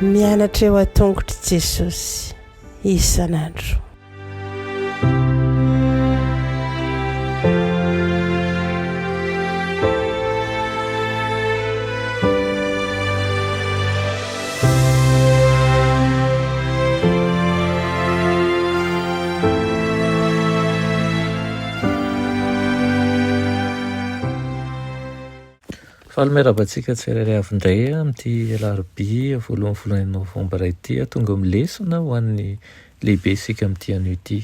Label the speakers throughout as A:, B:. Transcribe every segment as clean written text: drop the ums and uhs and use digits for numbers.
A: mianatra eo a-tongotry Jesosy isan'andro.
B: Fahameraba-tsika tsirairay avy-indray amin'ity alarobia voalohan'ny novambra ity tonga milesona ho an'ny lehibe sika amin'ity anio ity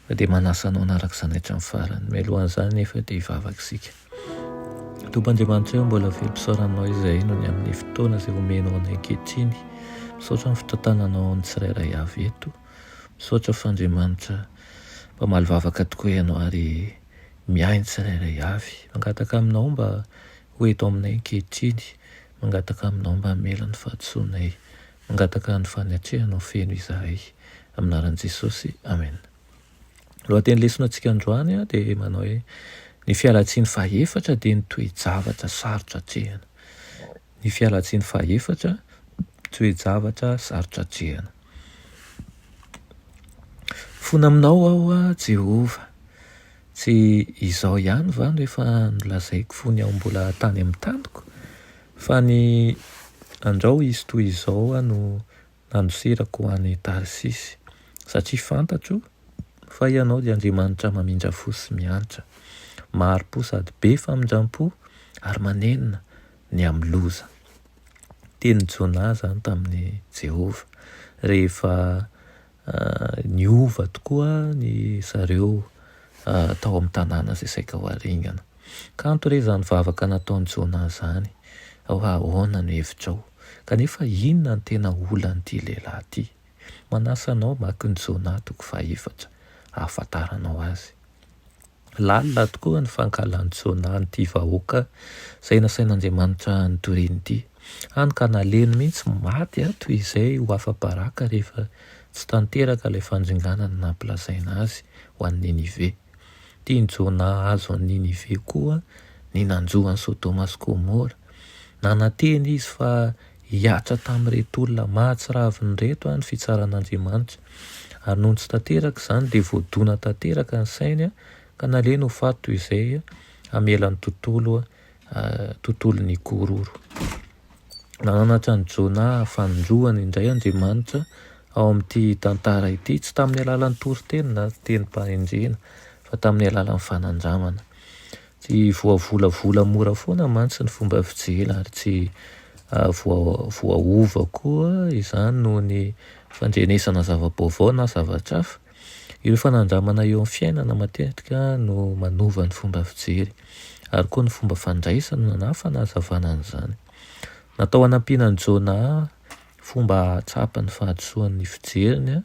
B: fa dia manasanao anaraka izany hatramin'ny farany. Mialohan'izany nefa dia hivavaka sika. Tompo-Andriamanitra eo mbola velom-pisaoranao izay noho ny amin'ny fotoana izay omenao anay ankehitriny. Misaotra ny fitantananao ny tsirairay avy eto. Misaotra fa Andriamanitra mpamaly vavaka tokoa ianao ary miainy tsirairay avy. Mangataka aminao mba ho eto aminay ankehitriny, mangataka aminao mba hamela ny fahatsoanay, mangataka ny fanatrehanao feno izahay amin'ny anaran'i Jesosy, amen. Lohateny lesona antsika androany dia manao hoe ny fialatsiny fahaefatra dia ny toe-javatra sarotra hatrehana. Ny fialatsiny fahaefatra toe-javatra sarotra hatrehana. Fona aminao aho Jehova, tsy izao ihany va no efa nolazaiko fony aho mbola tany amin'ny taniko, fa ny andrao izy toy izao no nanosirako ho an'ny Tarsisy, satria fantatro fa ianao dia Andriamanitra mamindra fo sy miantra, maro-po sady be famindram-po ary manenina ny amin'ny loza. Teny Jona zany tamin'ny Jehova rehefa niova tokoa ny zareo tao amin'ny tanàna izay saika ho haringana. Kanto re zany vavaka nataon'i Jona zany, ao ahoana no hevitrao, kanefa inona ny tena olan'ity lehilahy ity? Manasanao maka ny Jona toko fahaefatra ahafantaranao azy. Lalina tokoa ny fankalan'i Jona n'ity vahoaka izay nasain'Andriamanitra nitoriany ity. Hany ka naleny mihitsy maty toy izay ho afa-baraka rehefa tsy tanteraka ilay fandringanana nampilazaina azy ho an'ny Ninive. Tiany Jona azo an'ny Ninive koa ny nanjoany Sodoma sy Gomora. Nananteny izy fa hiatra tamin'ireto olona mahatsiraviny reto ny fitsaran'Andriamanitra. Ary noho tsy tanteraka izany dia voadona tanteraka ny sainy ka naleny ho faty toy izay hamela ny tontolon'ny kororo. Nananatra ny Jona fanindroany indray Andriamanitra ao amin'ity tantara ity, tsy tamin'ny alalan'ny toriteny na tenim-pahendrena fa tamin'ny alalan'ny fanandramana. Tsy voavolavola mora foana mantsy ny fomba fijery ary tsy voaova koa izany noho ny fandrenesana zava-baovao na zavatra hafa. Ireo fanandramana eo amin'ny fiainana matetika no manova ny fomba fijery ary koa ny fomba fandraisana na fanazavana an'izany. Natao hanampiana ny Jona fomba hatsapa ny fahadisoan'ny fijeriny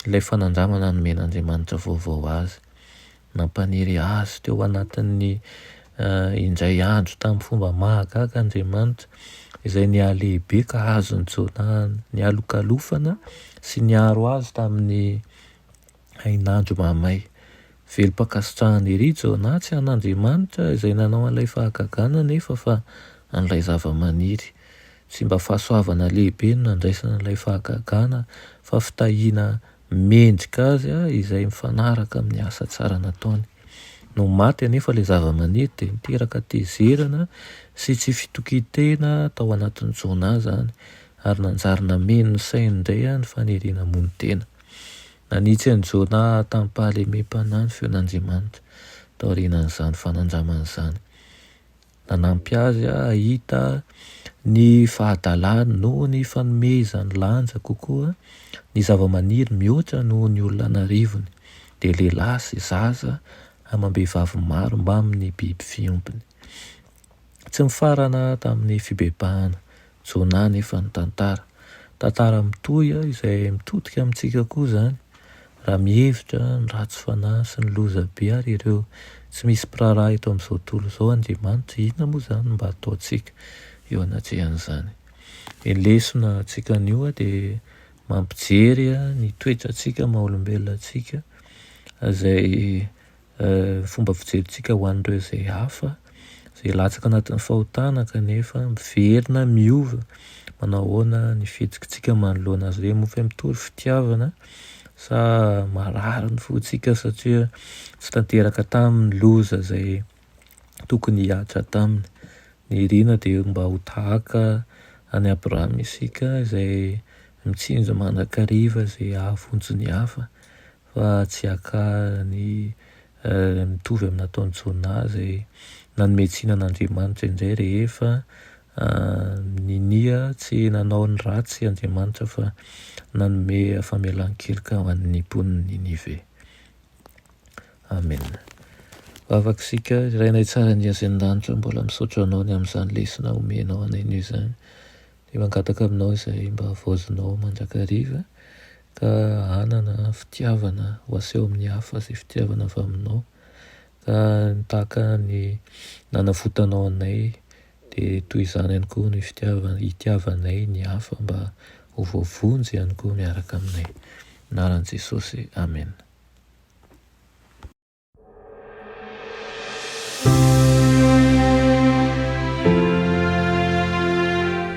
B: ilay fanandramana nomen'Andriamanitra vaovao azy. Nampaniry azy teo anatin'ny indray andro tamin'ny fomba mahagaga Andriamanitra izay nialehibe ka azon'ny Jona nialokalofana sy niaro azy tamin'ny hainandro mamay. Velom-pakasitrahana ery Jona tsy an'Andriamanitra izay nanao an'ilay fahagagana nefa fa an'ilay zava-maniry. Tsy mba fahasoavana lehibe no nandraisana ilay fahagagana fa fitahiana mendrika azy izay mifanaraka amin'ny asa tsara nataony. No maty anefa ilay zava-maniry dia niteraka tezerana sy tsy fitokitena tao anatin'ny Jona zany ary nanjary nameno ny sainy indray ny faniriana mony tena. Nanitsy an'i Jona tamin'ny pahalemem-panahy ny feon'Andriamanitra tao aorianan'izany fanandramana izany. Nanampy azy hahita ny fahadalany noho ny fanomezany lanja kokoa ny zava-maniry mihoatra noho ny olona narivony, dia lehilahy sy zaza amam-behivavy maro mba amin'ny biby fiompiny. Tsy mifarana tamin'ny fibebahana Jona nefa ny tantara mitohy izay mitodika amintsika koa zany. Raha mihevitra ny ratsy fanahy sy ny loza be ary ireo tsy misy mpiraharaha eto amin'izao tontolo izao Andriamanitra, inona moa zany mba ataontsika eo anatrehan'izany? Ny lesona antsika anio dia mampijery ny toetrantsika maha olombelona antsika izay fomba fijerintsika ho an'ireo zay hafa zay latsaka anatin'ny fahotana kanefa miverina miova manao ahoana ny fihetsikitsika manoloana azy ireny moa mitory fitiavana sa marary ny fontsika satria tsy tanteraka tamin'ny loza zay tokony hiatra taminy. Ny rina dia mba ho tahaka any Abrahama isika izay mitsinjo manakariva zay ahavonjy ny hafa fa tsy haka ny mitovy amin'nataon'i Jona zay nanome tsinan'Andriamanitra indray rehefa ninia tsy nanao ny ratsy Andriamanitra fa nanome famelan-keloka ho an'ny mponiny Ninive. Amen. Vavaka isika irainay tsara ny Azy-Danitra mbola misaotra anao ny amin'izany lesona omenao anay izany, dia mangataka aminao izay mba havaozinao mandrakariva ka hanana fitiavana ho aseho amin'ny hafa zay fitiavana avy aminao, ka tahaka ny nanavotanao anay dia toy izany ihany koa ny hitiavanay ny hafa mba ho voavonjy ihany koa miaraka aminay. Anaran'i Jesosy. Amen.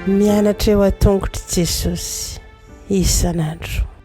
A: Mianatra eo an-tongotry Jesosy isan'andro.